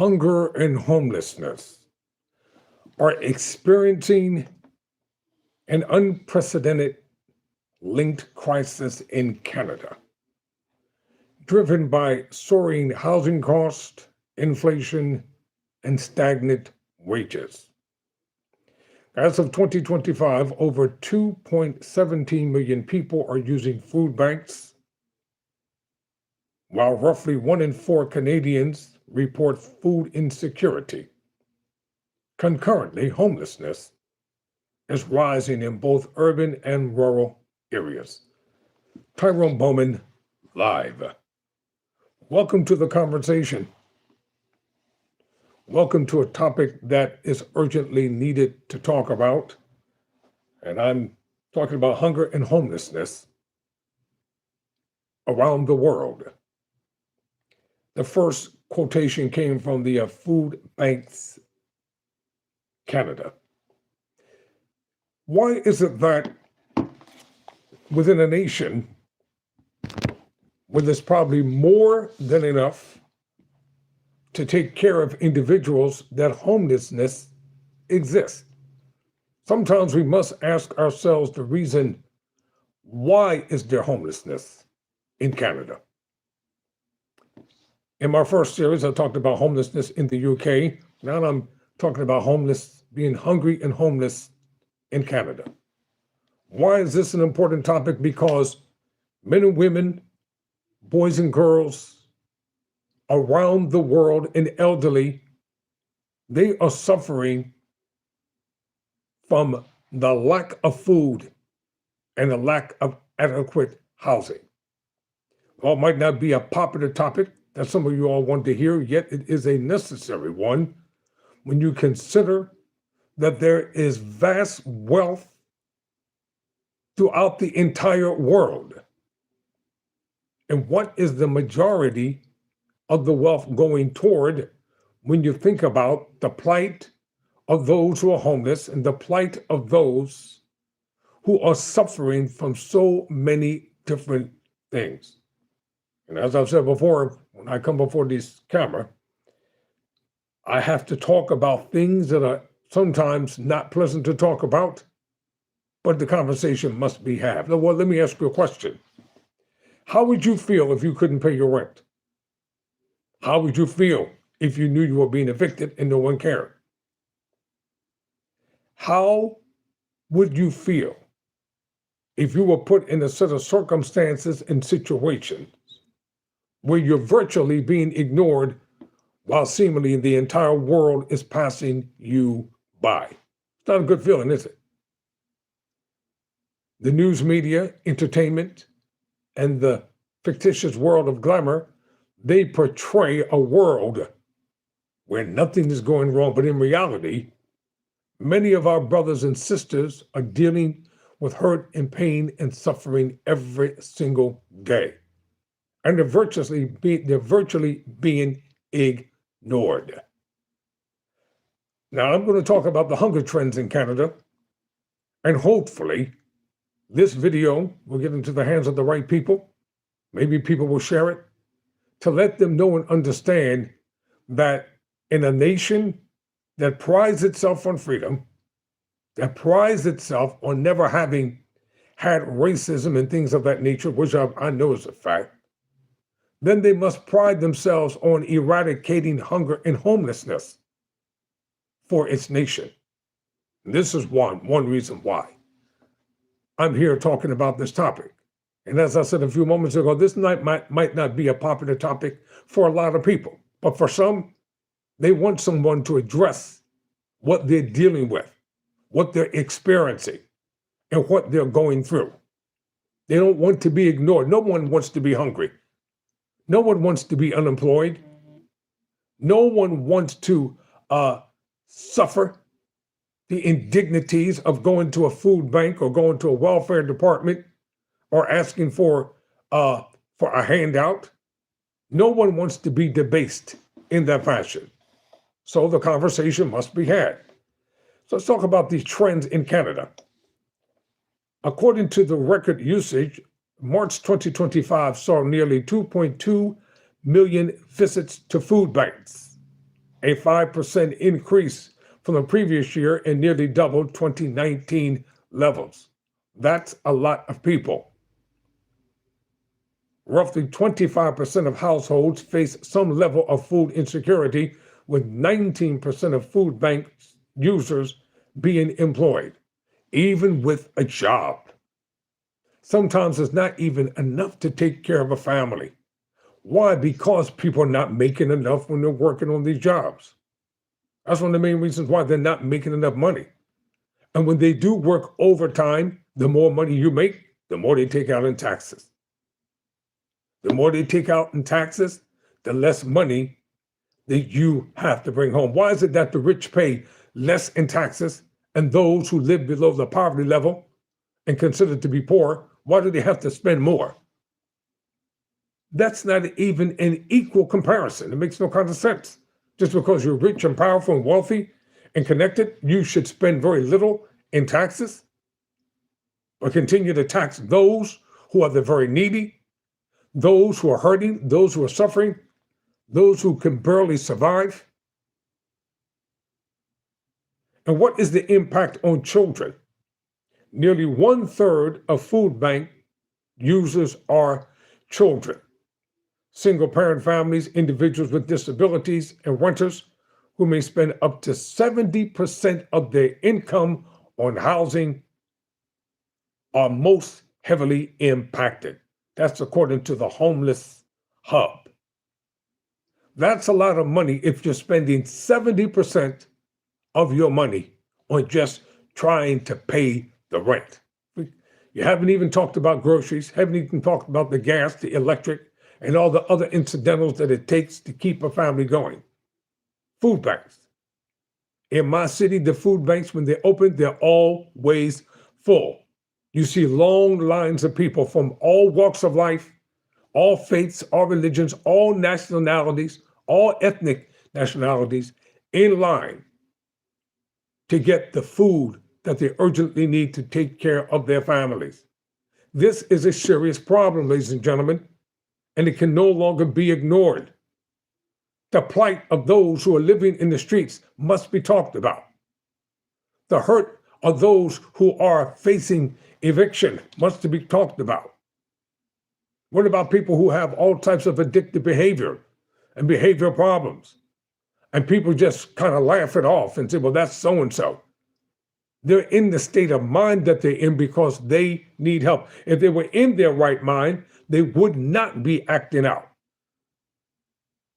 hunger and homelessness are experiencing an unprecedented linked crisis in Canada, driven by soaring housing costs, inflation, and stagnant wages. As of 2025, over 2.17 million people are using food banks, while roughly 1 in 4 Canadians report food insecurity. Concurrently, homelessness is rising in both urban and rural areas. Tyrone Bowman, live. Welcome to the conversation. Welcome to a topic that is urgently needed to talk about. And I'm talking about hunger and homelessness around the world. The first quotation came from the Food Banks Canada. Why is it that within a nation where there's probably more than enough to take care of individuals, that homelessness exists? Sometimes we must ask ourselves the reason, why is there homelessness in Canada? In my first series, I talked about homelessness in the UK. Now I'm talking about being hungry and homeless in Canada. Why is this an important topic? Because men and women, boys and girls around the world and elderly, they are suffering from the lack of food and the lack of adequate housing. Well, it might not be a popular topic that some of you all want to hear, yet it is a necessary one when you consider that there is vast wealth throughout the entire world. And what is the majority of the wealth going toward when you think about the plight of those who are homeless and the plight of those who are suffering from so many different things? And as I've said before, when I come before this camera, I have to talk about things that are sometimes not pleasant to talk about, but the conversation must be had. Well, let me ask you a question. How would you feel if you couldn't pay your rent? How would you feel if you knew you were being evicted and no one cared? How would you feel if you were put in a set of circumstances and situations where you're virtually being ignored while seemingly the entire world is passing you by? It's not a good feeling, is it? The news media, entertainment, and the fictitious world of glamour, they portray a world where nothing is going wrong. But in reality, many of our brothers and sisters are dealing with hurt and pain and suffering every single day. And they're virtually being ignored. Now, I'm going to talk about the hunger trends in Canada, and hopefully this video will get into the hands of the right people. Maybe people will share it to let them know and understand that in a nation that prides itself on freedom, that prides itself on never having had racism and things of that nature, which I know is a fact, then they must pride themselves on eradicating hunger and homelessness for its nation. And this is one reason why I'm here talking about this topic. And as I said a few moments ago, this might not be a popular topic for a lot of people, but for some, they want someone to address what they're dealing with, what they're experiencing, and what they're going through. They don't want to be ignored. No one wants to be hungry. No one wants to be unemployed. No one wants to suffer the indignities of going to a food bank or going to a welfare department or asking for a handout. No one wants to be debased in that fashion. So the conversation must be had. So let's talk about these trends in Canada. According to the record usage, March 2025 saw nearly 2.2 million visits to food banks. a 5% increase from the previous year and nearly double 2019 levels. That's a lot of people. Roughly 25% of households face some level of food insecurity, with 19% of food bank users being employed, even with a job. Sometimes it's not even enough to take care of a family. Why? Because people are not making enough when they're working on these jobs. That's one of the main reasons why they're not making enough money. And when they do work overtime, the more money you make, the more they take out in taxes. The more they take out in taxes, the less money that you have to bring home. Why is it that the rich pay less in taxes and those who live below the poverty level and considered to be poor, why do they have to spend more? That's not even an equal comparison. It makes no kind of sense. Just because you're rich and powerful and wealthy and connected, you should spend very little in taxes, or continue to tax those who are the very needy, those who are hurting, those who are suffering, those who can barely survive. And what is the impact on children? Nearly 1/3 of food bank users are children. Single parent families, individuals with disabilities, and renters who may spend up to 70% of their income on housing are most heavily impacted. That's according to the Homeless Hub. That's a lot of money if you're spending 70% of your money on just trying to pay the rent. You haven't even talked about groceries, haven't even talked about the gas, the electric, and all the other incidentals that it takes to keep a family going. Food banks. In my city, the food banks, when they open, they're always full. You see long lines of people from all walks of life, all faiths, all religions, all nationalities, all ethnic nationalities in line to get the food that they urgently need to take care of their families. This is a serious problem, ladies and gentlemen, and it can no longer be ignored. The plight of those who are living in the streets must be talked about. The hurt of those who are facing eviction must be talked about. What about people who have all types of addictive behavior and behavioral problems? And people just kind of laugh it off and say, well, that's so-and-so. They're in the state of mind that they're in because they need help. If they were in their right mind, they would not be acting out.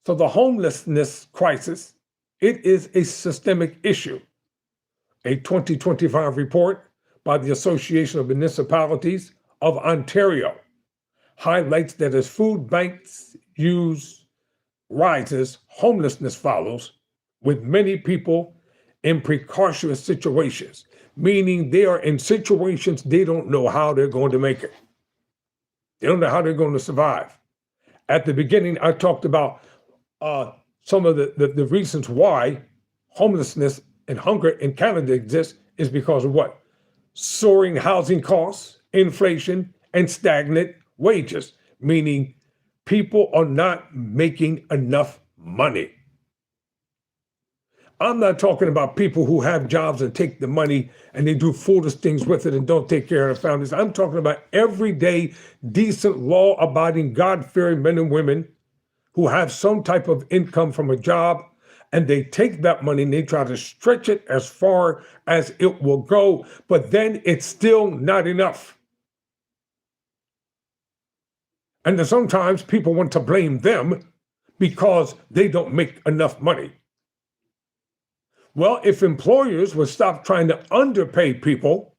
So the homelessness crisis, it is a systemic issue. A 2025 report by the Association of Municipalities of Ontario highlights that as food banks use rises, homelessness follows, with many people in precarious situations, meaning they are in situations they don't know how they're going to make it. They don't know how they're going to survive. At the beginning, I talked about some of the reasons why homelessness and hunger in Canada exists is because of what? Soaring housing costs, inflation, and stagnant wages, meaning people are not making enough money. I'm not talking about people who have jobs and take the money and they do foolish things with it and don't take care of their families. I'm talking about everyday, decent, law-abiding, God-fearing men and women who have some type of income from a job, and they take that money and they try to stretch it as far as it will go, but then it's still not enough. And then sometimes people want to blame them because they don't make enough money. Well, if employers would stop trying to underpay people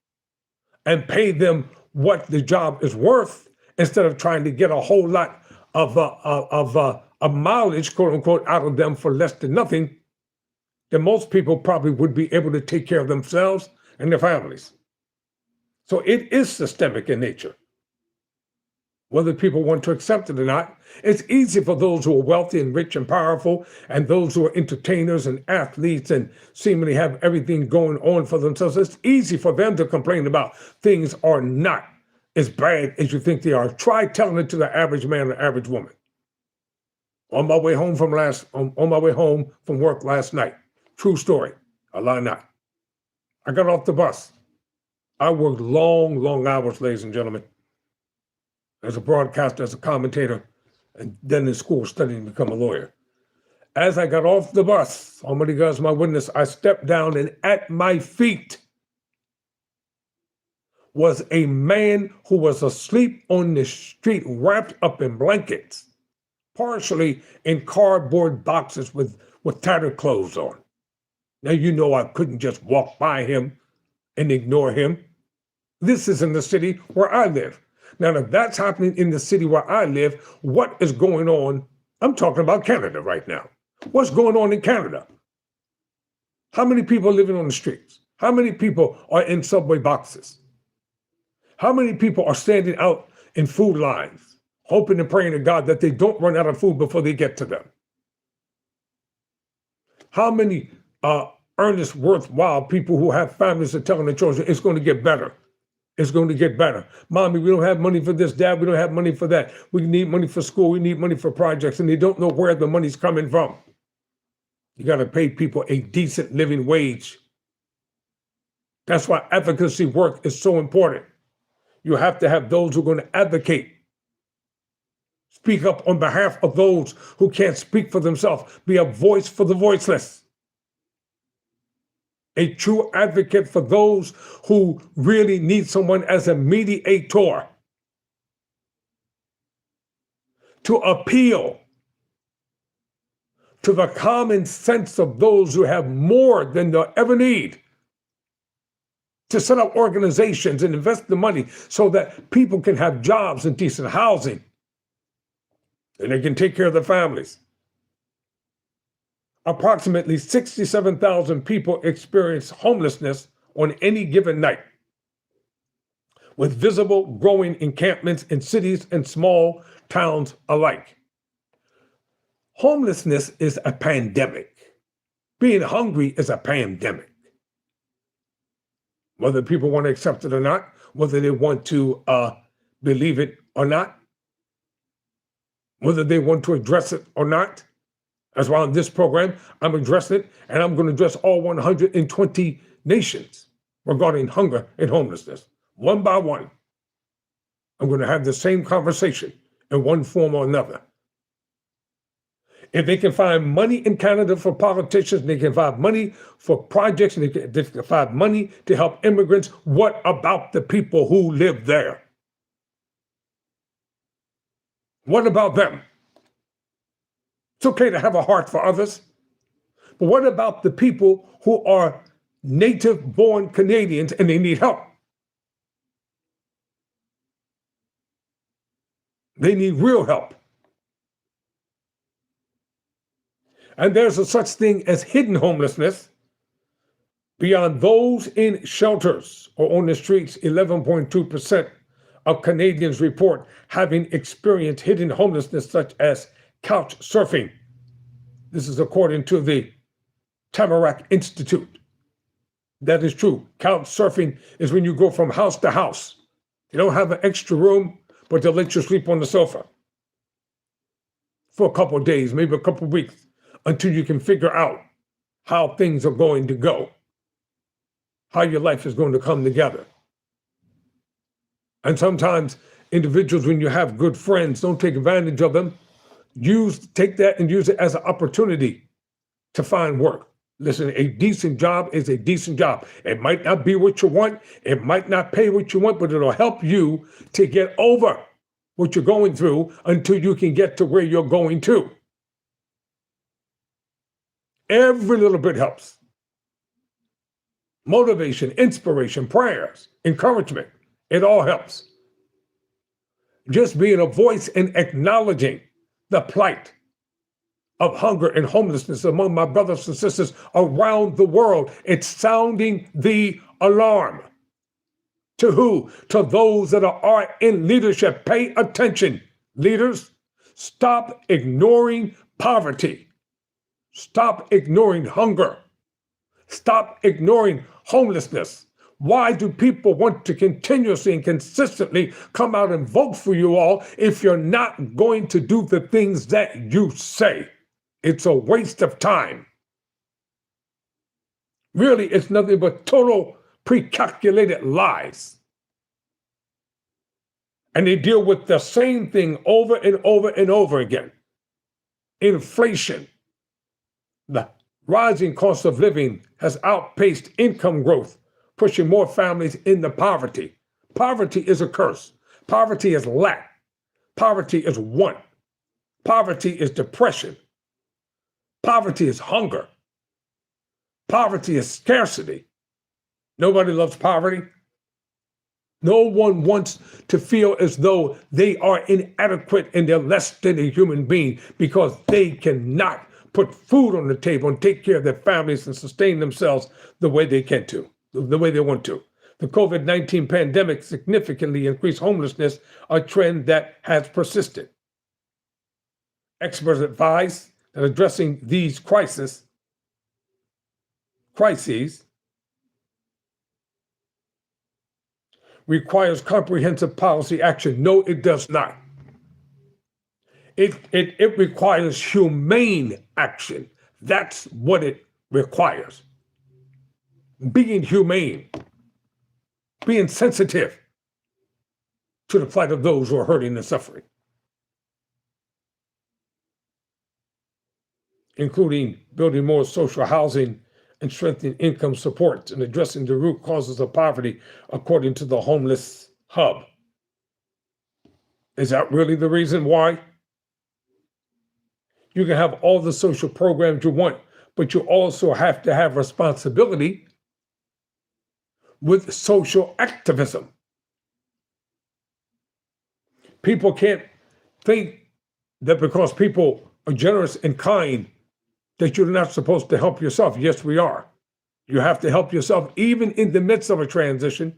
and pay them what the job is worth, instead of trying to get a whole lot of mileage, quote unquote, out of them for less than nothing, then most people probably would be able to take care of themselves and their families. So it is systemic in nature. Whether people want to accept it or not, it's easy for those who are wealthy and rich and powerful, and those who are entertainers and athletes and seemingly have everything going on for themselves. It's easy for them to complain about things are not as bad as you think they are. Try telling it to the average man or average woman. On my way home on my way home from work last night. True story. I lie not. I got off the bus. I worked long, long hours, ladies and gentlemen, as a broadcaster, as a commentator, and then in school studying to become a lawyer. As I got off the bus, Almighty God is my witness, I stepped down, and at my feet was a man who was asleep on the street, wrapped up in blankets, partially in cardboard boxes with tattered clothes on. Now, you know I couldn't just walk by him and ignore him. This is in the city where I live. Now, if that's happening in the city where I live, what is going on? I'm talking about Canada right now. What's going on in Canada? How many people are living on the streets? How many people are in subway boxes? How many people are standing out in food lines, hoping and praying to God that they don't run out of food before they get to them? How many earnest, worthwhile people who have families are telling their children it's going to get better? It's going to get better. Mommy, we don't have money for this. Dad, we don't have money for that. We need money for school. We need money for projects. And they don't know where the money's coming from. You got to pay people a decent living wage. That's why advocacy work is so important. You have to have those who are going to advocate. Speak up on behalf of those who can't speak for themselves. Be a voice for the voiceless. A true advocate for those who really need someone as a mediator to appeal to the common sense of those who have more than they'll ever need, to set up organizations and invest the money so that people can have jobs and decent housing and they can take care of their families. Approximately 67,000 people experience homelessness on any given night, with visible growing encampments in cities and small towns alike. Homelessness is a pandemic. Being hungry is a pandemic. Whether people want to accept it or not, whether they want to believe it or not, whether they want to address it or not. That's why on this program, I'm addressing it, and I'm going to address all 120 nations regarding hunger and homelessness. One by one, I'm going to have the same conversation in one form or another. If they can find money in Canada for politicians, they can find money for projects, and they can find money to help immigrants, what about the people who live there? What about them? It's okay to have a heart for others, but what about the people who are native-born Canadians and they need help? They need real help. And there's a such thing as hidden homelessness. Beyond those in shelters or on the streets, 11.2% of Canadians report having experienced hidden homelessness, such as couch surfing. This is according to the Tamarack Institute. That is true. Couch surfing is when you go from house to house. You don't have an extra room, but they'll let you sleep on the sofa for a couple of days, maybe a couple of weeks, until you can figure out how things are going to go, how your life is going to come together. And sometimes individuals, when you have good friends, don't take advantage of them. Take that and use it as an opportunity to find work. Listen, a decent job is a decent job. It might not be what you want. It might not pay what you want, but it'll help you to get over what you're going through until you can get to where you're going to. Every little bit helps. Motivation, inspiration, prayers, encouragement, it all helps. Just being a voice and acknowledging the plight of hunger and homelessness among my brothers and sisters around the world. It's sounding the alarm. To who? To those that are in leadership. Pay attention, leaders. Stop ignoring poverty. Stop ignoring hunger. Stop ignoring homelessness. Why do people want to continuously and consistently come out and vote for you all if you're not going to do the things that you say? It's a waste of time. Really, it's nothing but total pre-calculated lies. And they deal with the same thing over and over and over again. Inflation. The rising cost of living has outpaced income growth, pushing more families into poverty. Poverty is a curse. Poverty is lack. Poverty is want. Poverty is depression. Poverty is hunger. Poverty is scarcity. Nobody loves poverty. No one wants to feel as though they are inadequate and they're less than a human being because they cannot put food on the table and take care of their families and sustain themselves the way they can to, the way they want to. The COVID-19 pandemic significantly increased homelessness, a trend that has persisted. Experts advise that addressing these crises requires comprehensive policy action. No, it does not. It requires humane action. That's what it requires. Being humane, being sensitive to the plight of those who are hurting and suffering, including building more social housing and strengthening income supports and addressing the root causes of poverty, according to the Homeless Hub. Is that really the reason why? You can have all the social programs you want, but you also have to have responsibility with social activism. People can't think that because people are generous and kind that you're not supposed to help yourself. Yes, we are. You have to help yourself even in the midst of a transition.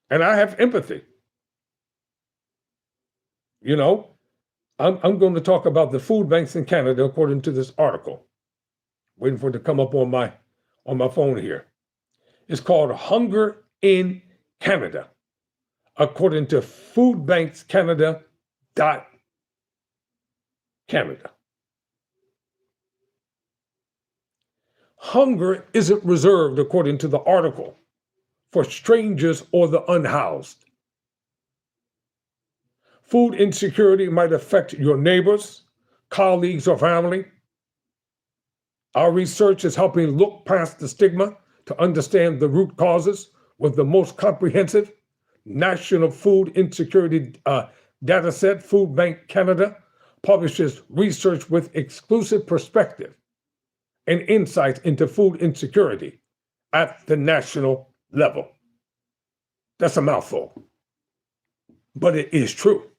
And I have empathy. You know, I'm going to talk about the food banks in Canada according to this article. Waiting for it to come up on my phone here. It's called Hunger in Canada, according to foodbankscanada.canada. Hunger isn't reserved, according to the article, for strangers or the unhoused. Food insecurity might affect your neighbors, colleagues, or family. Our research is helping look past the stigma to understand the root causes with the most comprehensive national food insecurity data set. Food Bank Canada publishes research with exclusive perspective and insights into food insecurity at the national level. That's a mouthful, but it is true.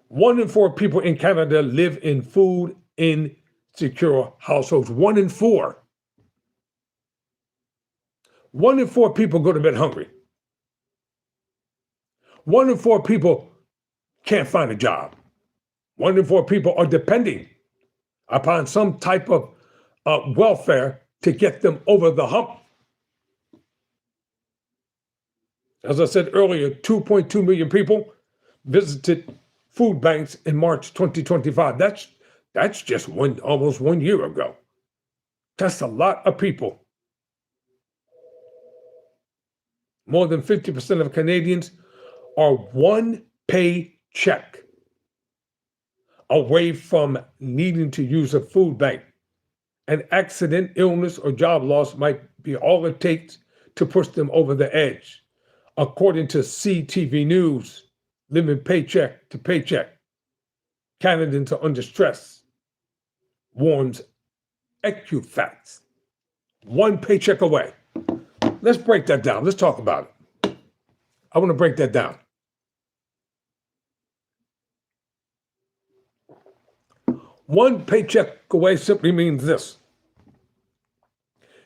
1 in 4 people in Canada live in food insecure households. 1 in 4. 1 in 4 people go to bed hungry. 1 in 4 people can't find a job. 1 in 4 people are depending upon some type of welfare to get them over the hump. As I said earlier, 2.2 million people visited food banks in March 2025. That's just almost 1 year ago. That's a lot of people. More than 50% of Canadians are one paycheck away from needing to use a food bank. An accident, illness, or job loss might be all it takes to push them over the edge. According to CTV News, living paycheck to paycheck, Canadians are under stress, warns Equifax. One paycheck away. Let's break that down. Let's talk about it. I want to break that down. One paycheck away simply means this.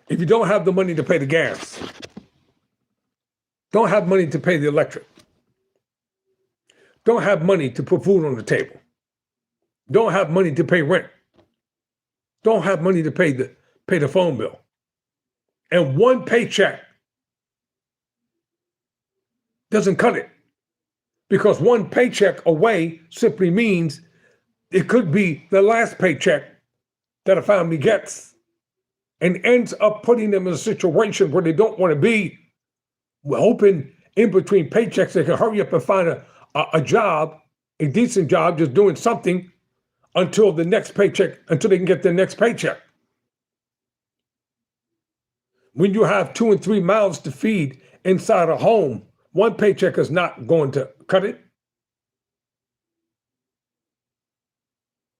If you don't have the money to pay the gas, don't have money to pay the electric, don't have money to put food on the table, don't have money to pay rent, don't have money to pay the phone bill, And one paycheck doesn't cut it, because one paycheck away simply means it could be the last paycheck that a family gets, and ends up putting them in a situation where they don't want to be, hoping in between paychecks they can hurry up and find a job, a decent job, just doing something until the next paycheck, until they can get their next paycheck. When you have 2 and 3 mouths to feed inside a home, one paycheck is not going to cut it.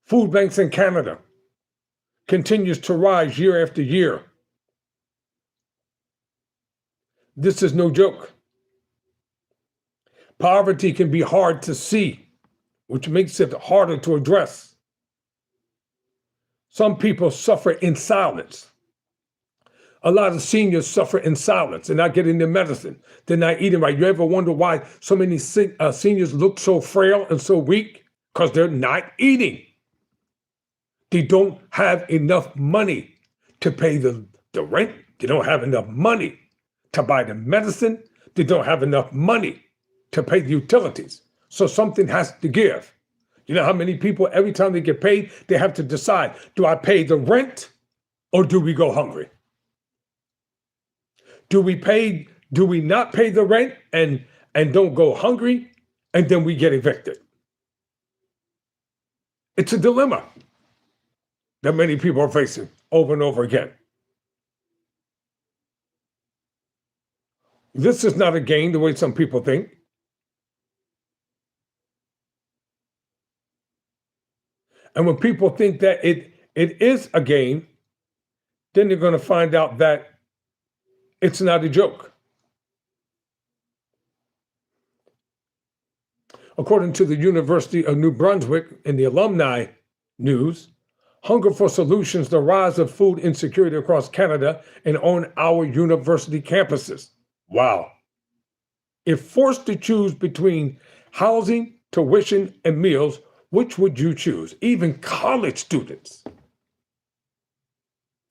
Food banks in Canada continues to rise year after year. This is no joke. Poverty can be hard to see, which makes it harder to address. Some people suffer in silence. A lot of seniors suffer in silence. They're not getting their medicine. They're not eating right. You ever wonder why so many seniors look so frail and so weak? Because they're not eating. They don't have enough money to pay the rent. They don't have enough money to buy the medicine. They don't have enough money to pay the utilities. So something has to give. You know how many people, every time they get paid, they have to decide, do I pay the rent or do we go hungry? Do we not pay the rent and don't go hungry, and then we get evicted? It's a dilemma that many people are facing over and over again. This is not a game the way some people think. And when people think that it is a game, then they're going to find out that it's not a joke. According to the University of New Brunswick in the alumni news, Hunger for Solutions, the rise of food insecurity across Canada and on our university campuses. Wow. If forced to choose between housing, tuition, and meals, which would you choose? Even college students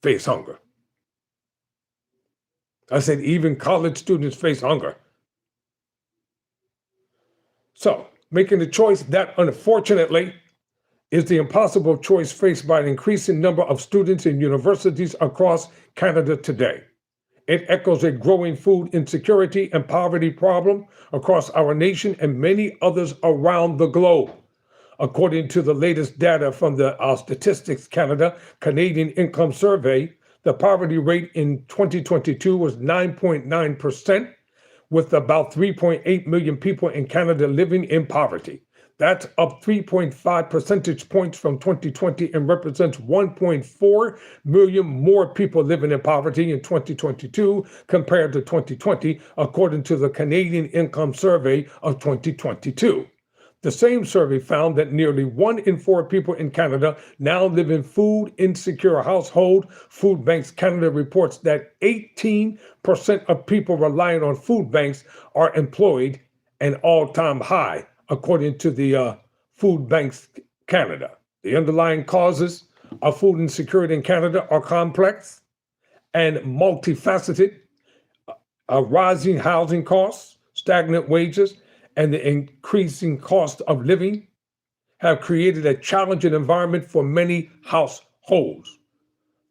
face hunger. I said even college students face hunger. So, making the choice that, unfortunately, is the impossible choice faced by an increasing number of students in universities across Canada today. It echoes a growing food insecurity and poverty problem across our nation and many others around the globe. According to the latest data from the Statistics Canada Canadian Income Survey, the poverty rate in 2022 was 9.9%, with about 3.8 million people in Canada living in poverty. That's up 3.5 percentage points from 2020 and represents 1.4 million more people living in poverty in 2022 compared to 2020, according to the Canadian Income Survey of 2022. The same survey found that nearly 1 in 4 people in Canada now live in food insecure household. Food Banks Canada reports that 18% of people relying on food banks are employed, an all-time high, according to the Food Banks Canada. The underlying causes of food insecurity in Canada are complex and multifaceted. Rising housing costs, stagnant wages, and the increasing cost of living have created a challenging environment for many households.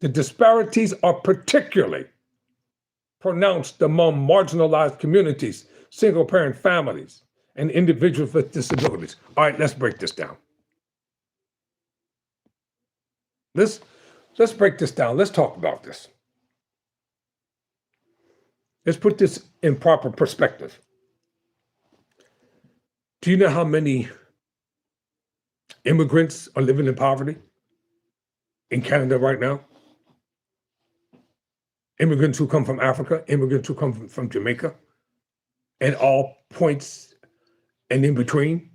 The disparities are particularly pronounced among marginalized communities, single-parent families, and individuals with disabilities. All right, let's break this down. Let's break this down. Let's talk about this. Let's put this in proper perspective. Do you know how many immigrants are living in poverty in Canada right now? Immigrants who come from Africa, immigrants who come from Jamaica, and all points and in between.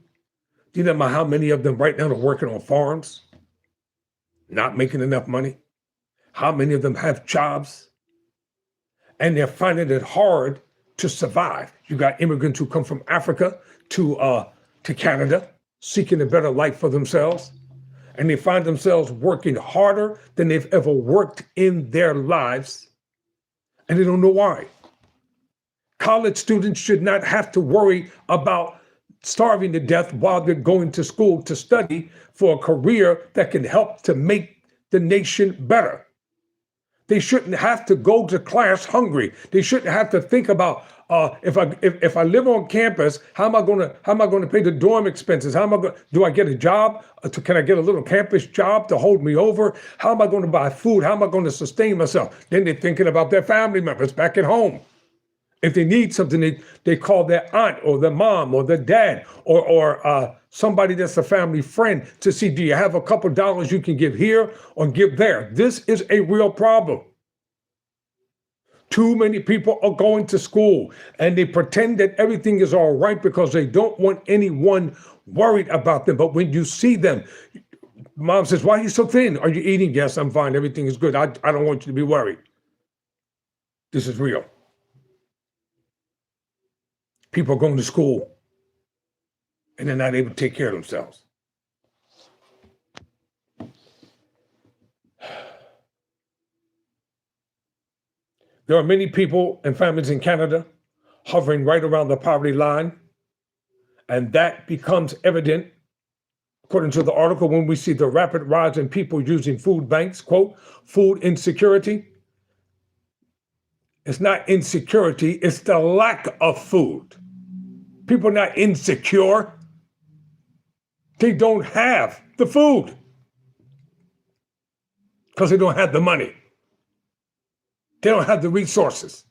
Do you know how many of them right now are working on farms, not making enough money? How many of them have jobs? And they're finding it hard to survive. You got immigrants who come from Africa to Canada, seeking a better life for themselves, and they find themselves working harder than they've ever worked in their lives, and they don't know why. College students should not have to worry about starving to death while they're going to school to study for a career that can help to make the nation better. They shouldn't have to go to class hungry. They shouldn't have to think about if I live on campus, how am I going to pay the dorm expenses? Do I get a job? Can I get a little campus job to hold me over? How am I going to buy food? How am I going to sustain myself? Then they're thinking about their family members back at home. If they need something, they call their aunt or their mom or their dad or somebody that's a family friend to see, do you have a couple dollars you can give here or give there? This is a real problem. Too many people are going to school and they pretend that everything is all right because they don't want anyone worried about them. But when you see them, mom says, why are you so thin? Are you eating? Yes, I'm fine. Everything is good. I don't want you to be worried. This is real. People are going to school and they're not able to take care of themselves. There are many people and families in Canada hovering right around the poverty line, and that becomes evident, according to the article, when we see the rapid rise in people using food banks, quote, food insecurity. It's not insecurity, it's the lack of food. People are not insecure. They don't have the food because they don't have the money. They don't have the resources.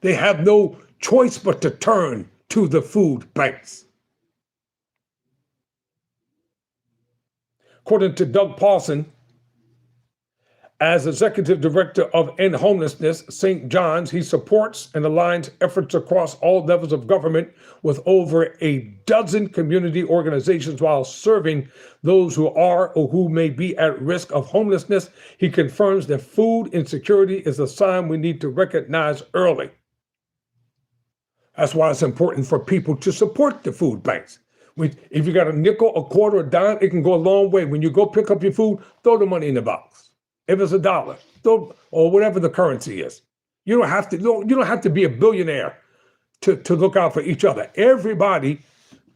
They have no choice but to turn to the food banks. According to Doug Paulson, as executive director of End Homelessness, St. John's, he supports and aligns efforts across all levels of government with over a dozen community organizations while serving those who are or who may be at risk of homelessness. He confirms that food insecurity is a sign we need to recognize early. That's why it's important for people to support the food banks. If you got a nickel, a quarter, a dime, it can go a long way. When you go pick up your food, throw the money in the box. If it's $1, or whatever the currency is, you don't have to be a billionaire to look out for each other. Everybody,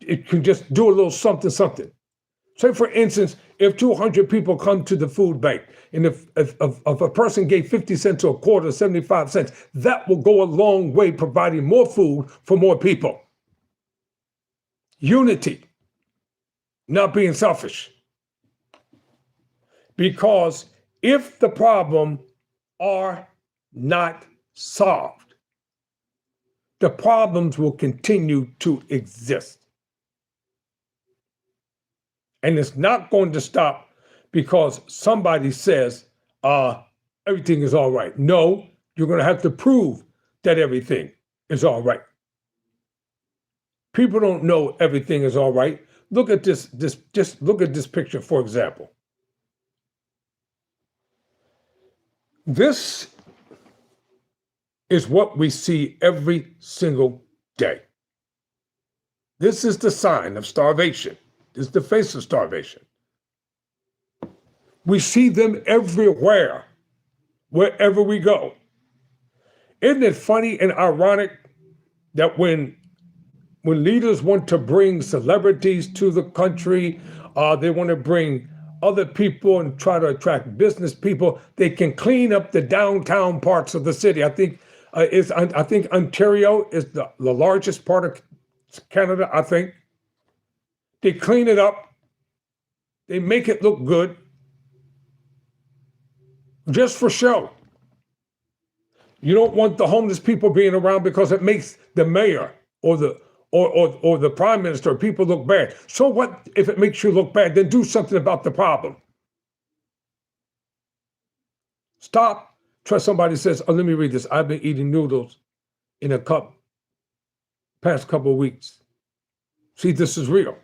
it can just do a little something. Say, for instance, if 200 people come to the food bank, and if a person gave 50 cents or a quarter, 75 cents, that will go a long way providing more food for more people. Unity, not being selfish. Because if the problem are not solved, the problems will continue to exist. And it's not going to stop because somebody says, everything is all right. No, you're going to have to prove that everything is all right. People don't know everything is all right. Look at this, just look at this picture, for example. This is what we see every single day. This is the sign of starvation. This is the face of starvation. We see them everywhere, wherever we go. Isn't it funny and ironic that when leaders want to bring celebrities to the country, they want to bring other people and try to attract business people, they can clean up the downtown parts of the city. I think Ontario is the largest part of Canada, I think. They clean it up. They make it look good. Just for show. You don't want the homeless people being around because it makes the mayor or the prime minister, people look bad. So what if it makes you look bad? Then do something about the problem. Stop. Trust somebody says, let me read this. I've been eating noodles in a cup past couple of weeks. See, this is real.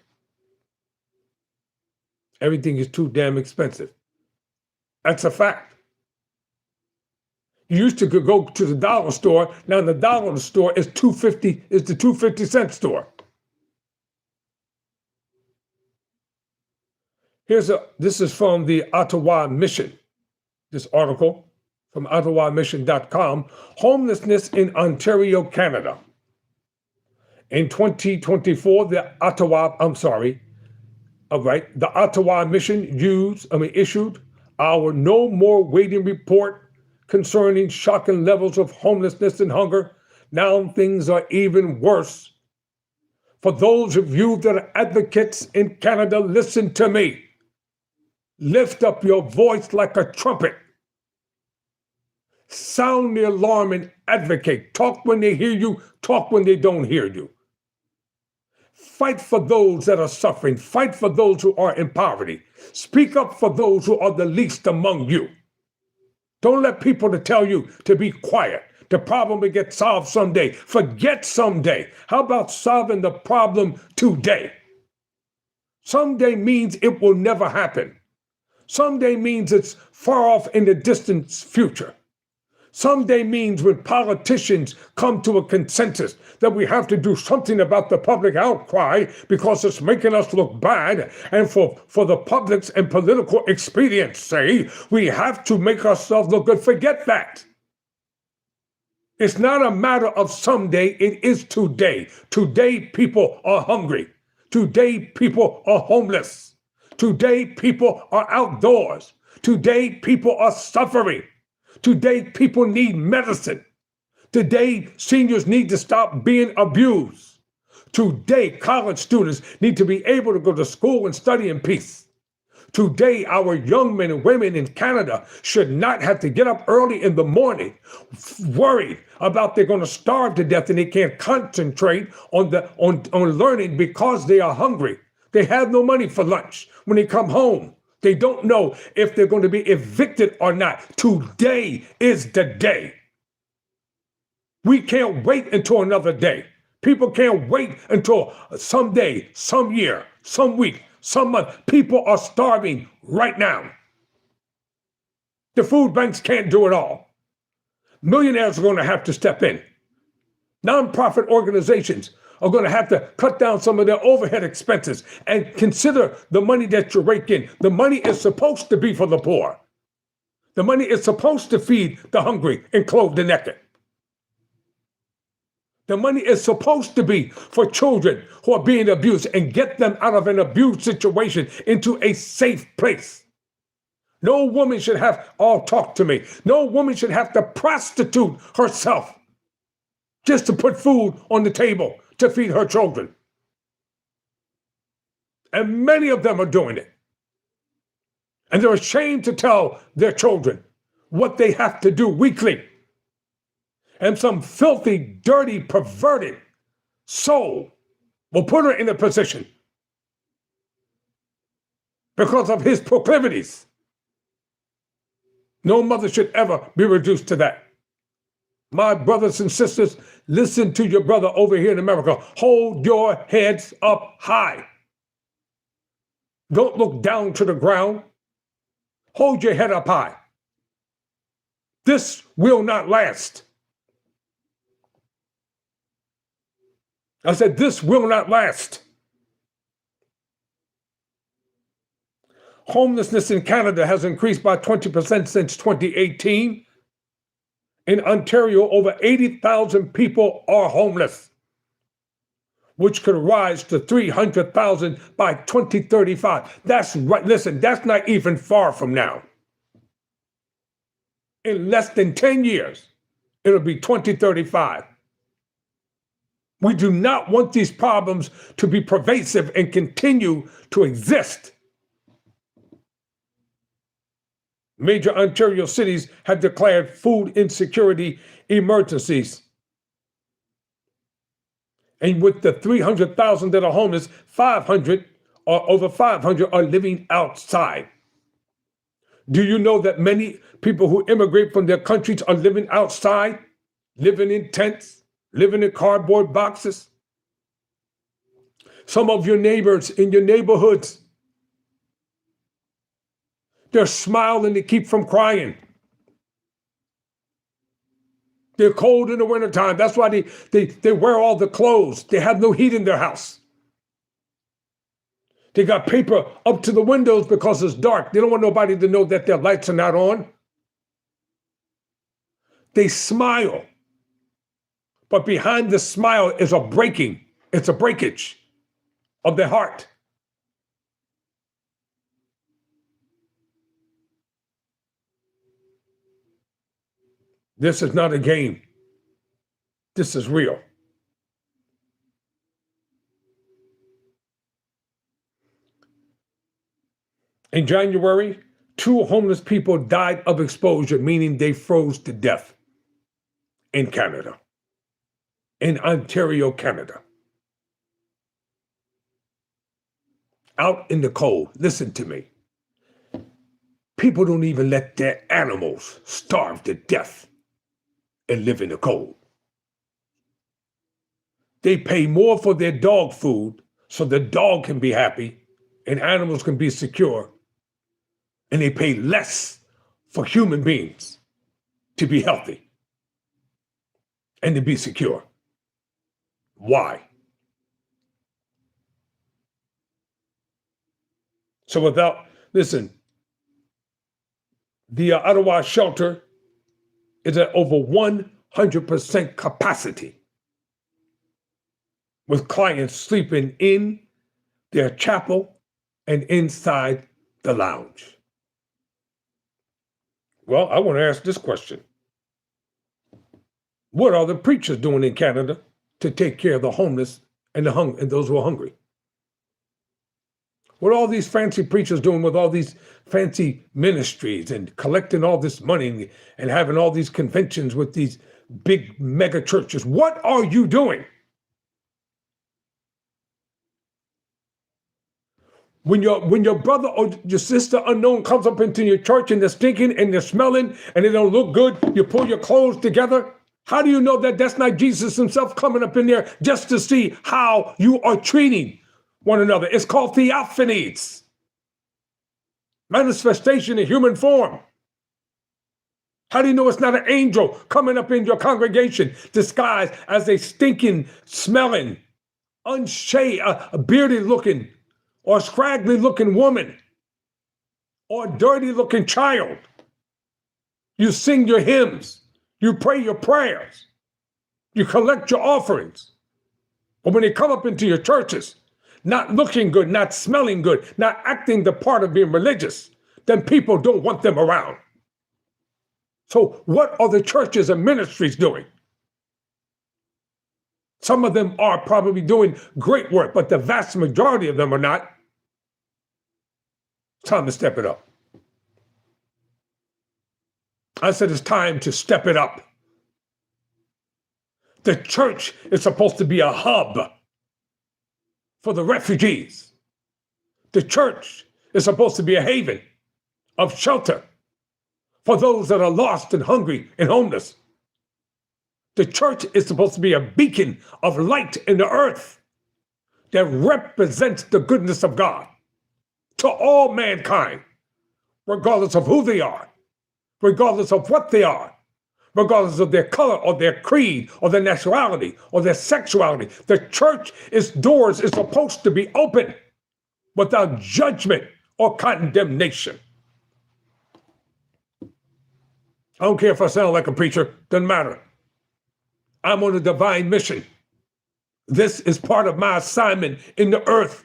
Everything is too damn expensive. That's a fact. You used to go to the dollar store. Now the dollar store is $2.50. Is the 2.50 store. This is from the Ottawa Mission. This article. from OttawaMission.com, homelessness in Ontario, Canada. In 2024, the Ottawa Mission issued our No More Waiting report concerning shocking levels of homelessness and hunger. Now things are even worse. For those of you that are advocates in Canada, listen to me. Lift up your voice like a trumpet. Sound the alarm and advocate. Talk when they hear you, talk when they don't hear you. Fight for those that are suffering. Fight for those who are in poverty. Speak up for those who are the least among you. Don't let people to tell you to be quiet. The problem will get solved someday. Forget someday. How about solving the problem today? Someday means it will never happen. Someday means it's far off in the distant future. Someday means when politicians come to a consensus that we have to do something about the public outcry because it's making us look bad, and for the public's and political expediency, we have to make ourselves look good. Forget that. It's not a matter of someday, it is today. Today people are hungry. Today people are homeless. Today people are outdoors. Today people are suffering. Today, people need medicine. Today, seniors need to stop being abused. Today, college students need to be able to go to school and study in peace. Today, our young men and women in Canada should not have to get up early in the morning, worried about they're going to starve to death and they can't concentrate on learning because they are hungry. They have no money for lunch when they come home. They don't know if they're going to be evicted or not. Today is the day. We can't wait until another day. People can't wait until some day, some year, some week, some month. People are starving right now. The food banks can't do it all. Millionaires are going to have to step in. Nonprofit organizations are going to have to cut down some of their overhead expenses and consider the money that you rake in. The money is supposed to be for the poor. The money is supposed to feed the hungry and clothe the naked. The money is supposed to be for children who are being abused and get them out of an abused situation into a safe place. No woman should have, talk to me. No woman should have to prostitute herself just to put food on the table to feed her children. And many of them are doing it. And they're ashamed to tell their children what they have to do weekly. And some filthy, dirty, perverted soul will put her in a position because of his proclivities. No mother should ever be reduced to that. My brothers and sisters, listen to your brother over here in America. Hold your heads up high. Don't look down to the ground. Hold your head up high. This will not last. I said, this will not last. Homelessness in Canada has increased by 20% since 2018. In Ontario, over 80,000 people are homeless, which could rise to 300,000 by 2035. That's right. Listen, that's not even far from now. In less than 10 years, it'll be 2035. We do not want these problems to be pervasive and continue to exist. Major Ontario cities have declared food insecurity emergencies. And with the 300,000 that are homeless, 500 or over 500 are living outside. Do you know that many people who immigrate from their countries are living outside, living in tents, living in cardboard boxes? Some of your neighbors in your neighborhoods, they're smiling to keep from crying. They're cold in the wintertime. That's why they wear all the clothes. They have no heat in their house. They got paper up to the windows because it's dark. They don't want nobody to know that their lights are not on. They smile. But behind the smile is a breaking. It's a breakage of their heart. This is not a game. This is real. In January, 2 homeless people died of exposure, meaning they froze to death in Canada, in Ontario, Canada. Out in the cold. Listen to me. People don't even let their animals starve to death and live in the cold. They pay more for their dog food so the dog can be happy and animals can be secure. And they pay less for human beings to be healthy and to be secure. Why? So listen, the Ottawa shelter is at over 100% capacity, with clients sleeping in their chapel and inside the lounge. Well, I want to ask this question. What are the preachers doing in Canada to take care of the homeless and and those who are hungry? What are all these fancy preachers doing with all these fancy ministries and collecting all this money and having all these conventions with these big mega churches? What are you doing? When your brother or your sister unknown comes up into your church and they're stinking and they're smelling and they don't look good, you pull your clothes together. How do you know that that's not Jesus himself coming up in there just to see how you are treating one another? It's called theophanies, manifestation in human form. How do you know it's not an angel coming up in your congregation disguised as a stinking, smelling, unshaved, bearded looking, or scraggly looking woman, or dirty looking child? You sing your hymns, you pray your prayers, you collect your offerings. But when they come up into your churches, not looking good, not smelling good, not acting the part of being religious, then people don't want them around. So what are the churches and ministries doing? Some of them are probably doing great work, but the vast majority of them are not. It's time to step it up. I said it's time to step it up. The church is supposed to be a hub for the refugees. The church is supposed to be a haven of shelter for those that are lost and hungry and homeless. The church is supposed to be a beacon of light in the earth that represents the goodness of God to all mankind, regardless of who they are, regardless of what they are, regardless of their color or their creed or their nationality or their sexuality. The church's doors is supposed to be open without judgment or condemnation. I don't care if I sound like a preacher, doesn't matter. I'm on a divine mission. This is part of my assignment in the earth,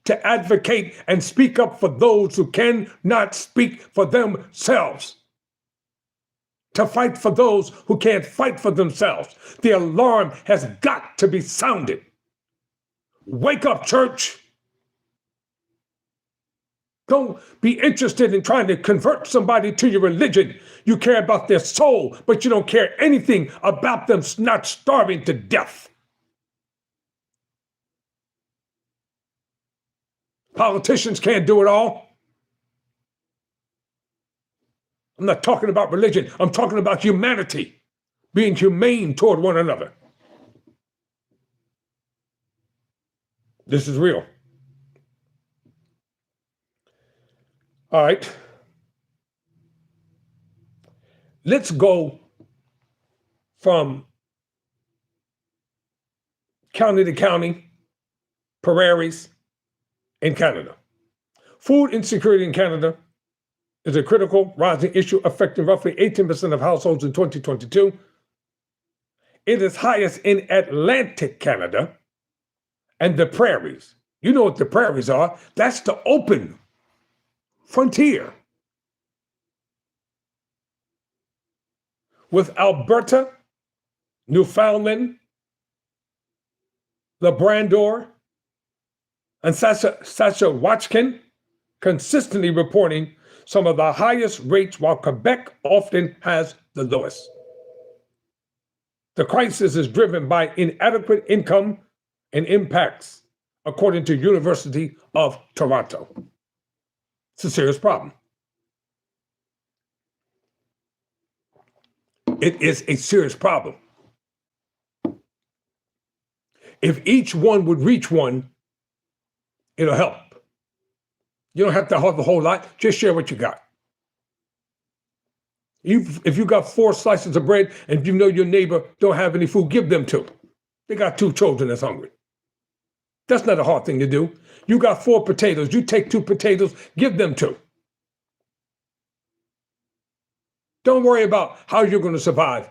to advocate and speak up for those who cannot speak for themselves, to fight for those who can't fight for themselves. The alarm has got to be sounded. Wake up, church. Don't be interested in trying to convert somebody to your religion. You care about their soul, but you don't care anything about them not starving to death. Politicians can't do it all. I'm not talking about religion. I'm talking about humanity, being humane toward one another. This is real. All right. Let's go from county to county, prairies in Canada. Food insecurity in Canada is a critical rising issue affecting roughly 18% of households in 2022. It is highest in Atlantic Canada and the prairies. You know what the prairies are? That's the open frontier. With Alberta, Newfoundland, Labrador, and Saskatchewan consistently reporting some of the highest rates, while Quebec often has the lowest. The crisis is driven by inadequate income and impacts, according to University of Toronto. It's a serious problem. It is a serious problem. If each one would reach one, it'll help. You don't have to have a whole lot. Just share what you got. If you got 4 slices of bread and you know your neighbor don't have any food, give them 2. They got 2 children that's hungry. That's not a hard thing to do. You got 4 potatoes. You take 2 potatoes, give them 2. Don't worry about how you're going to survive.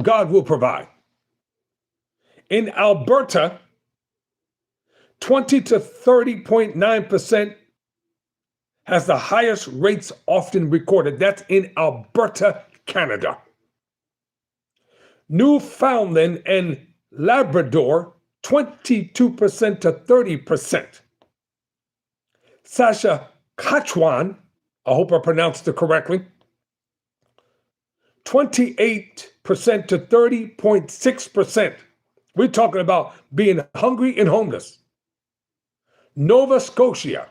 God will provide. In Alberta, 20 to 30.9% has the highest rates often recorded. That's in Alberta, Canada. Newfoundland and Labrador, 22% to 30%. Saskatchewan, I hope I pronounced it correctly, 28% to 30.6%. We're talking about being hungry and homeless. Nova Scotia,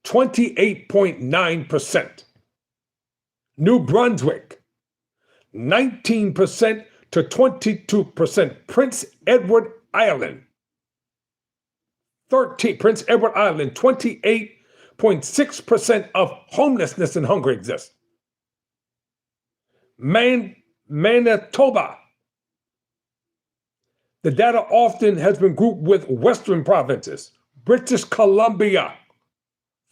28.9%. New Brunswick, 19% to 22%. Prince Edward Island, 28.6% of homelessness and hunger exists. Manitoba, the data often has been grouped with Western provinces. British Columbia,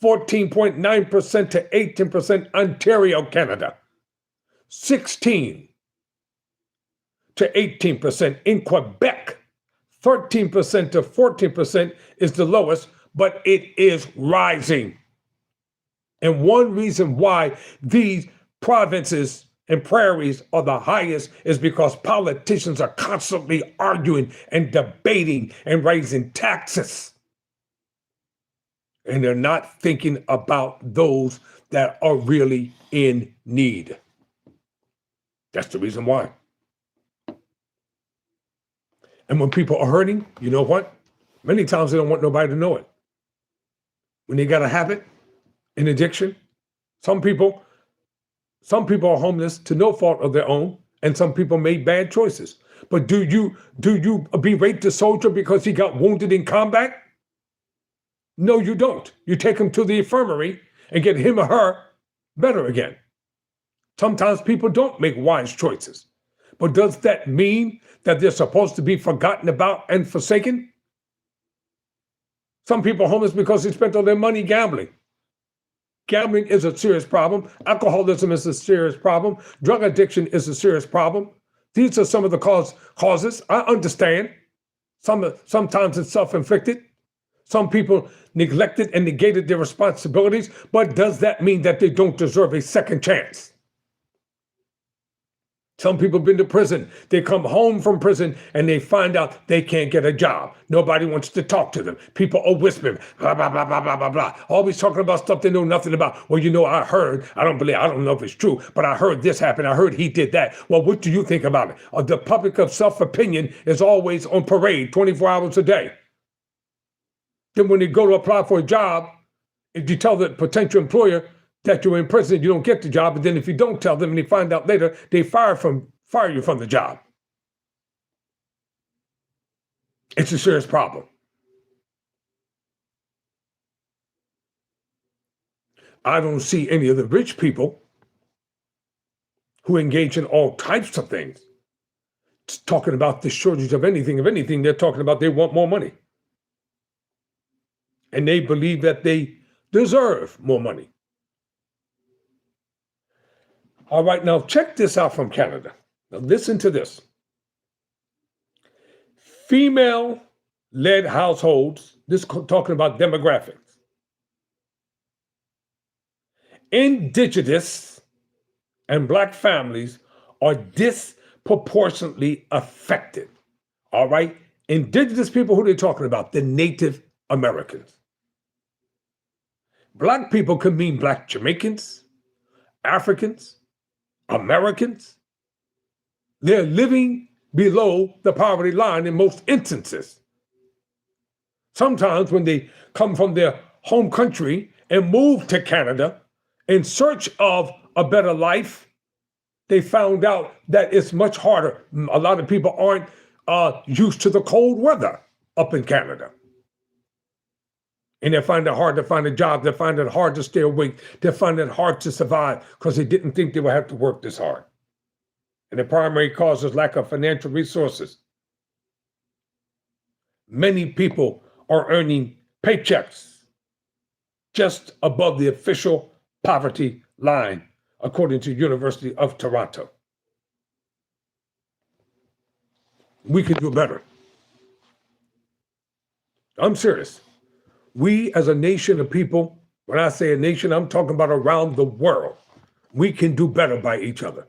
14.9% to 18%. Ontario, Canada, 16 to 18%. In Quebec, 13% to 14% is the lowest, but it is rising. And one reason why these provinces and prairies are the highest is because politicians are constantly arguing and debating and raising taxes. And they're not thinking about those that are really in need. That's the reason why. And when people are hurting, you know what? Many times they don't want nobody to know it. When they got a habit, an addiction, some people are homeless to no fault of their own, and some people made bad choices. But do you berate the soldier because he got wounded in combat? No, you don't. You take him to the infirmary and get him or her better again. Sometimes people don't make wise choices. But does that mean that they're supposed to be forgotten about and forsaken? Some people are homeless because they spent all their money gambling. Gambling is a serious problem. Alcoholism is a serious problem. Drug addiction is a serious problem. These are some of the causes. I understand. Sometimes it's self-inflicted. Some people neglected and negated their responsibilities, but does that mean that they don't deserve a second chance? Some people have been to prison. They come home from prison and they find out they can't get a job. Nobody wants to talk to them. People are whispering, blah, blah, blah, blah, blah, blah, blah. Always talking about stuff they know nothing about. Well, you know, I don't know if it's true, but I heard this happen. I heard he did that. Well, what do you think about it? The public of self-opinion is always on parade 24 hours a day. Then when they go to apply for a job, if you tell the potential employer that you're in prison, you don't get the job. And then if you don't tell them and they find out later, they fire you from the job. It's a serious problem. I don't see any of the rich people who engage in all types of things talking about the shortage of anything. If anything, they're talking about they want more money. And they believe that they deserve more money. All right, now check this out from Canada. Now listen to this. Female-led households, this talking about demographics. Indigenous and Black families are disproportionately affected. All right? Indigenous people, who they're talking about? The Native Americans. Black people could mean Black Jamaicans, Africans, Americans. They're living below the poverty line in most instances. Sometimes when they come from their home country and move to Canada in search of a better life, they found out that it's much harder. A lot of people aren't used to the cold weather up in Canada. And they find it hard to find a job. They find it hard to stay awake. They find it hard to survive because they didn't think they would have to work this hard. And the primary cause is lack of financial resources. Many people are earning paychecks just above the official poverty line, according to University of Toronto. We can do better. I'm serious. We as a nation of people, when I say a nation, I'm talking about around the world. We can do better by each other.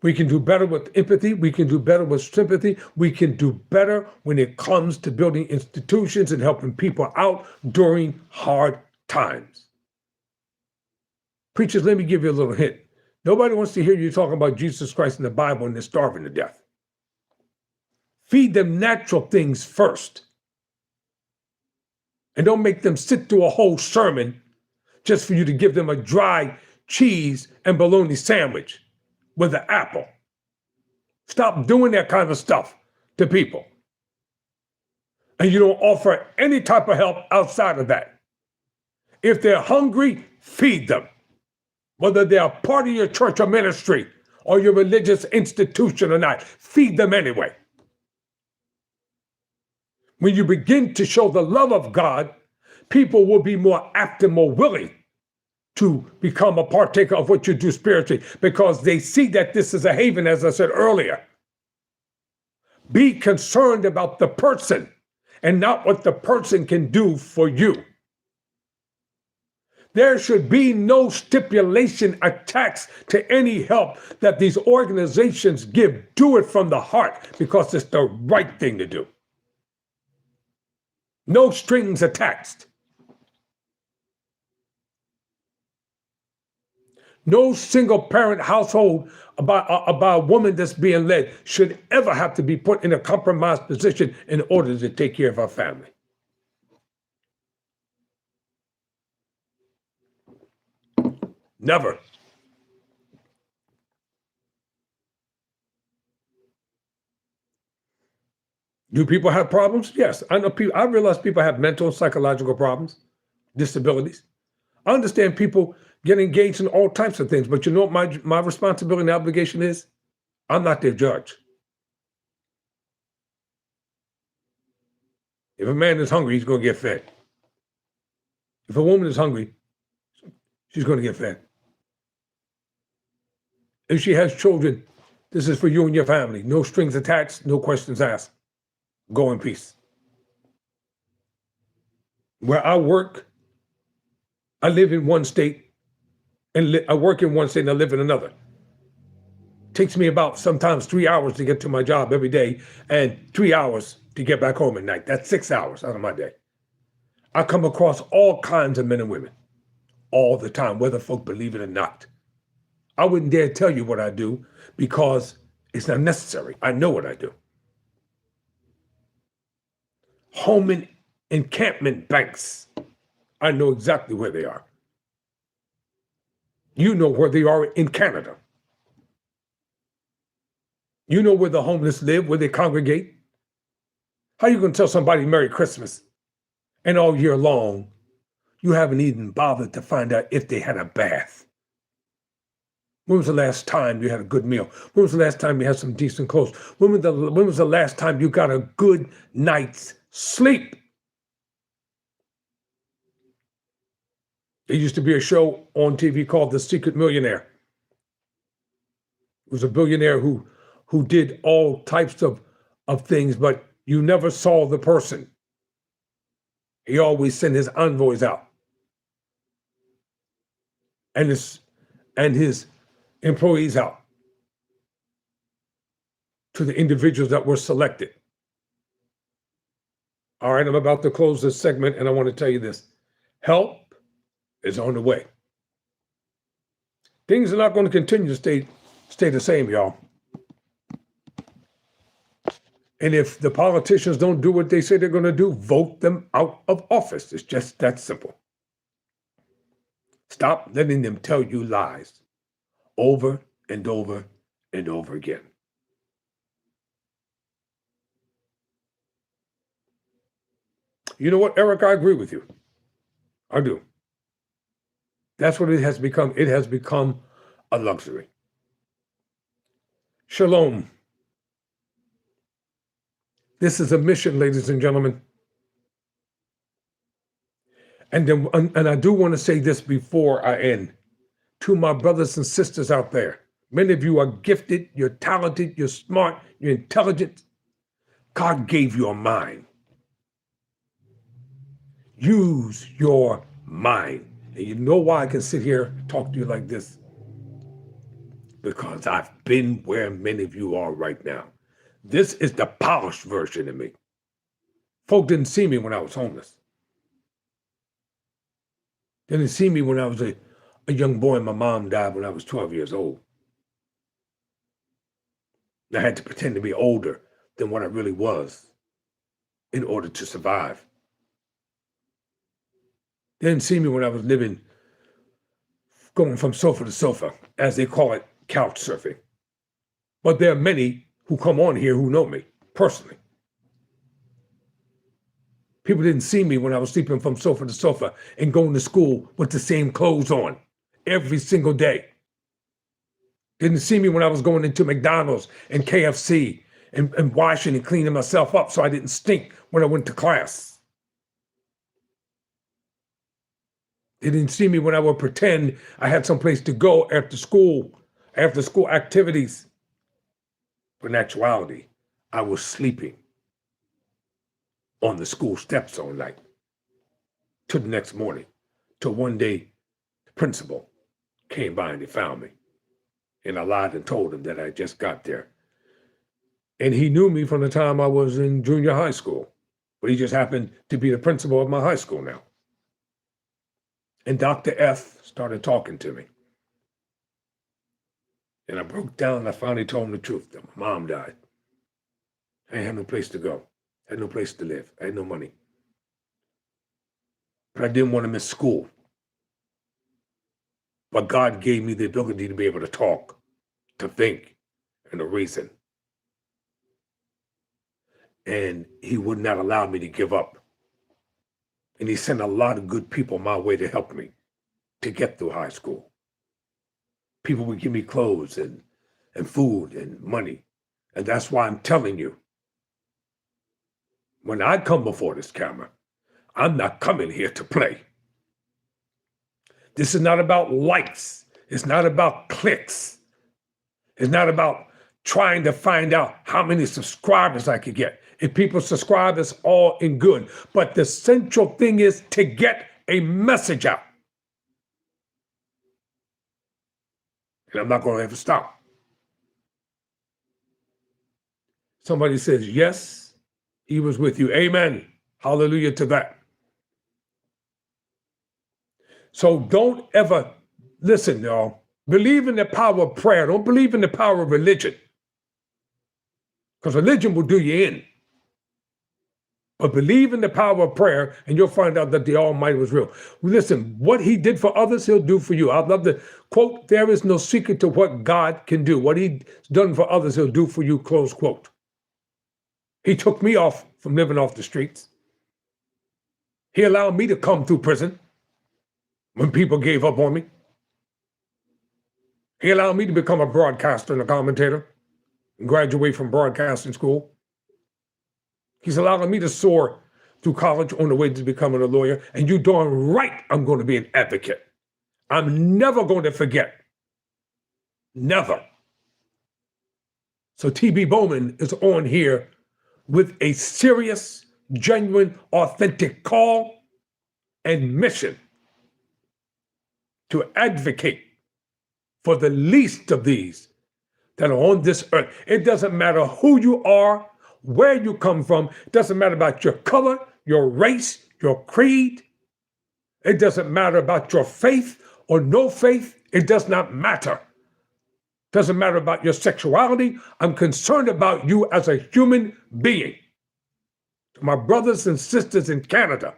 We can do better with empathy. We can do better with sympathy. We can do better when it comes to building institutions and helping people out during hard times. Preachers, let me give you a little hint. Nobody wants to hear you talking about Jesus Christ in the Bible and they're starving to death. Feed them natural things first. And don't make them sit through a whole sermon just for you to give them a dry cheese and bologna sandwich with an apple. Stop doing that kind of stuff to people. And you don't offer any type of help outside of that. If they're hungry, feed them. Whether they're a part of your church or ministry or your religious institution or not, feed them anyway. When you begin to show the love of God, people will be more apt and more willing to become a partaker of what you do spiritually because they see that this is a haven, as I said earlier. Be concerned about the person and not what the person can do for you. There should be no stipulation attached to any help that these organizations give. Do it from the heart because it's the right thing to do. No strings attached. No single parent household about a woman that's being led should ever have to be put in a compromised position in order to take care of her family. Never. Do people have problems? Yes. I know people. I realize people have mental and psychological problems, disabilities. I understand people get engaged in all types of things, but you know what my responsibility and obligation is? I'm not their judge. If a man is hungry, he's going to get fed. If a woman is hungry, she's going to get fed. If she has children, this is for you and your family. No strings attached, no questions asked. Go in peace. Where I work, I live in one state, and I work in one state and I live in another. It takes me about sometimes 3 hours to get to my job every day and 3 hours to get back home at night. That's 6 hours out of my day. I come across all kinds of men and women all the time, whether folk believe it or not. I wouldn't dare tell you what I do because it's not necessary. I know what I do. Home encampment banks. I know exactly where they are. You know where they are in Canada. You know where the homeless live, where they congregate. How are you going to tell somebody Merry Christmas and all year long you haven't even bothered to find out if they had a bath? When was the last time you had a good meal? When was the last time you had some decent clothes? When was the last time you got a good night's sleep? There used to be a show on TV called The Secret Millionaire. It was a billionaire who did all types of things, but you never saw the person. He always sent his envoys out and his employees out to the individuals that were selected. All right, I'm about to close this segment, and I want to tell you this. Help is on the way. Things are not going to continue to stay the same, y'all. And if the politicians don't do what they say they're going to do, vote them out of office. It's just that simple. Stop letting them tell you lies over and over and over again. You know what, Eric? I agree with you. I do. That's what it has become. It has become a luxury. Shalom. This is a mission, ladies and gentlemen. And I do want to say this before I end. To my brothers and sisters out there, many of you are gifted, you're talented, you're smart, you're intelligent. God gave you a mind. Use your mind. And you know why I can sit here and talk to you like this? Because I've been where many of you are right now. This is the polished version of me. Folk didn't see me when I was homeless. They didn't see me when I was a young boy and my mom died when I was 12 years old. I had to pretend to be older than what I really was in order to survive. They didn't see me when I was going from sofa to sofa, as they call it, couch surfing. But there are many who come on here who know me personally. People didn't see me when I was sleeping from sofa to sofa and going to school with the same clothes on every single day. Didn't see me when I was going into McDonald's and KFC and washing and cleaning myself up so I didn't stink when I went to class. They didn't see me when I would pretend I had someplace to go after school activities. But in actuality, I was sleeping on the school steps all night till the next morning, till one day the principal came by and he found me. And I lied and told him that I just got there. And he knew me from the time I was in junior high school, but he just happened to be the principal of my high school now. And Dr. F started talking to me. And I broke down and I finally told him the truth that my mom died. I had no place to go. I had no place to live. I had no money. But I didn't want to miss school. But God gave me the ability to be able to talk, to think, and to reason. And he would not allow me to give up. And he sent a lot of good people my way to help me to get through high school. People would give me clothes and food and money. And that's why I'm telling you, when I come before this camera, I'm not coming here to play. This is not about likes. It's not about clicks. It's not about trying to find out how many subscribers I could get. If people subscribe, it's all in good. But the central thing is to get a message out. And I'm not going to ever stop. Somebody says, yes, he was with you. Amen. Hallelujah to that. So don't ever, listen, y'all, believe in the power of prayer. Don't believe in the power of religion. Because religion will do you in. But believe in the power of prayer and you'll find out that the Almighty was real. Listen, what he did for others, he'll do for you. I'd love to quote, there is no secret to what God can do. What he's done for others, he'll do for you, close quote. He took me off from living off the streets. He allowed me to come through prison when people gave up on me. He allowed me to become a broadcaster and a commentator and graduate from broadcasting school. He's allowing me to soar through college on the way to becoming a lawyer, and you darn right I'm going to be an advocate. I'm never going to forget. Never. So T.B. Bowman is on here with a serious, genuine, authentic call and mission to advocate for the least of these that are on this earth. It doesn't matter who you are, where you come from. It doesn't matter about your color, your race, your creed. It doesn't matter about your faith or no faith. It does not matter. It doesn't matter about your sexuality. I'm concerned about you as a human being. To my brothers and sisters in Canada,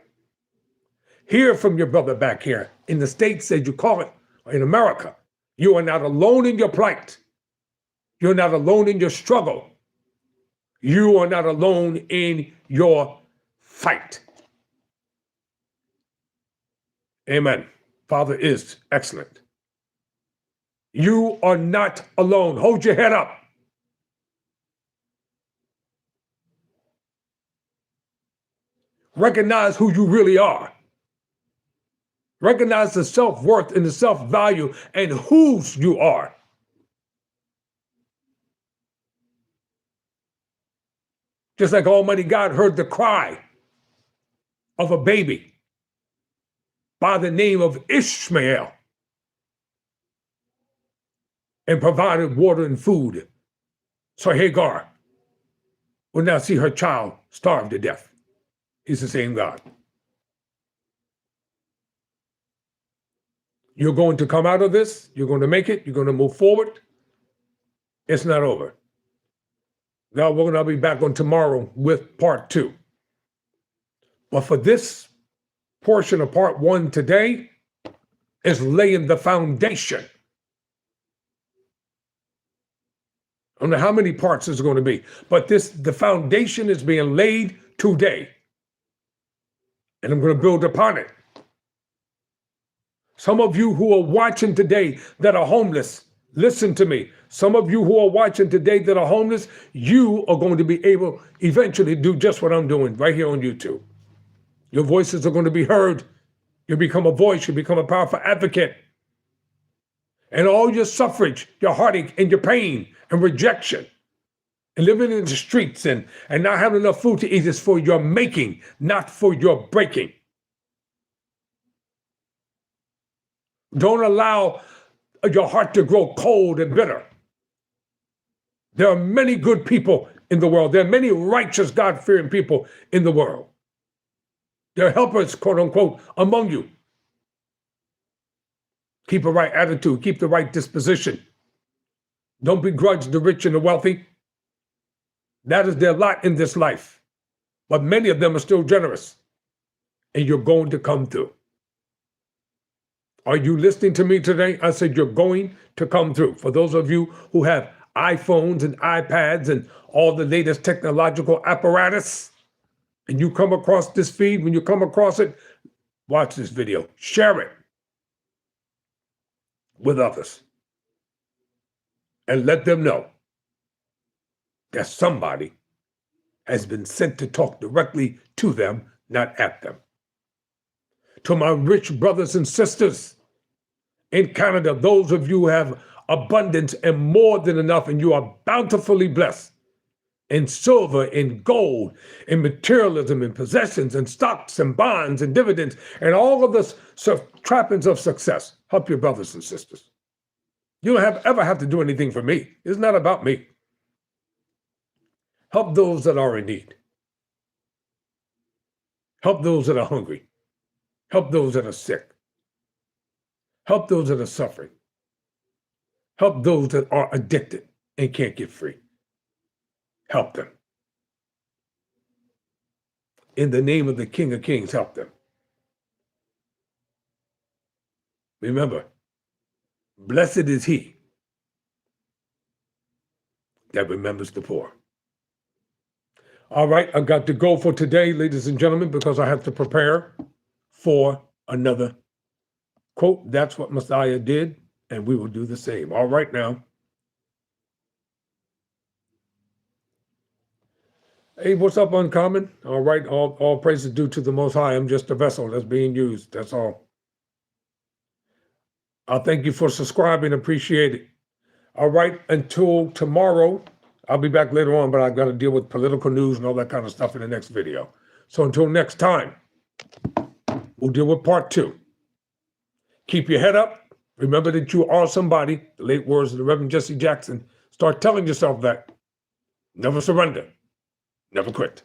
hear from your brother back here in the States, as you call it, in America. You are not alone in your plight. You're not alone in your struggle. You are not alone in your fight. Amen. Father is excellent. You are not alone. Hold your head up. Recognize who you really are. Recognize the self-worth and the self-value and whose you are. Just like Almighty God heard the cry of a baby by the name of Ishmael and provided water and food, so Hagar will now see her child starve to death. He's the same God. You're going to come out of this. You're going to make it. You're going to move forward. It's not over. Now we're going to be back on tomorrow with part 2. But for this portion of part 1 today is laying the foundation. I don't know how many parts there's going to be, but the foundation is being laid today. And I'm going to build upon it. Some of you who are watching today that are homeless, listen to me. Some of you who are watching today that are homeless, you are going to be able eventually to do just what I'm doing right here on YouTube. Your voices are going to be heard. You become a voice. You become a powerful advocate. And all your suffrage, your heartache, and your pain and rejection, and living in the streets and not having enough food to eat is for your making, not for your breaking. Don't allow your heart to grow cold and bitter. There are many good people in the world. There are many righteous, God-fearing people in the world. There are helpers, quote unquote, among you. Keep a right attitude. Keep the right disposition. Don't begrudge the rich and the wealthy. That is their lot in this life. But many of them are still generous. And you're going to come through. Are you listening to me today? I said you're going to come through. For those of you who have iPhones and iPads and all the latest technological apparatus, and you come across this feed, when you come across it, watch this video. Share it with others. And let them know that somebody has been sent to talk directly to them, not at them. To my rich brothers and sisters in Canada, those of you who have abundance and more than enough, and you are bountifully blessed in silver, in gold, in materialism, in possessions, in stocks and bonds and dividends, and all of the trappings of success. Help your brothers and sisters. You don't ever have to do anything for me. It's not about me. Help those that are in need. Help those that are hungry. Help those that are sick. Help those that are suffering. Help those that are addicted and can't get free. Help them. In the name of the King of Kings, help them. Remember, blessed is he that remembers the poor. All right, I've got to go for today, ladies and gentlemen, because I have to prepare for another quote. That's what Messiah did, and we will do the same. All right now. Hey, what's up, Uncommon? All right, all praise is due to the Most High. I'm just a vessel that's being used. That's all. I'll thank you for subscribing. Appreciate it. All right, until tomorrow, I'll be back later on, but I've got to deal with political news and all that kind of stuff in the next video. So until next time, we'll deal with part 2. Keep your head up. Remember that you are somebody. The late words of the Reverend Jesse Jackson. Start telling yourself that. Never surrender. Never quit.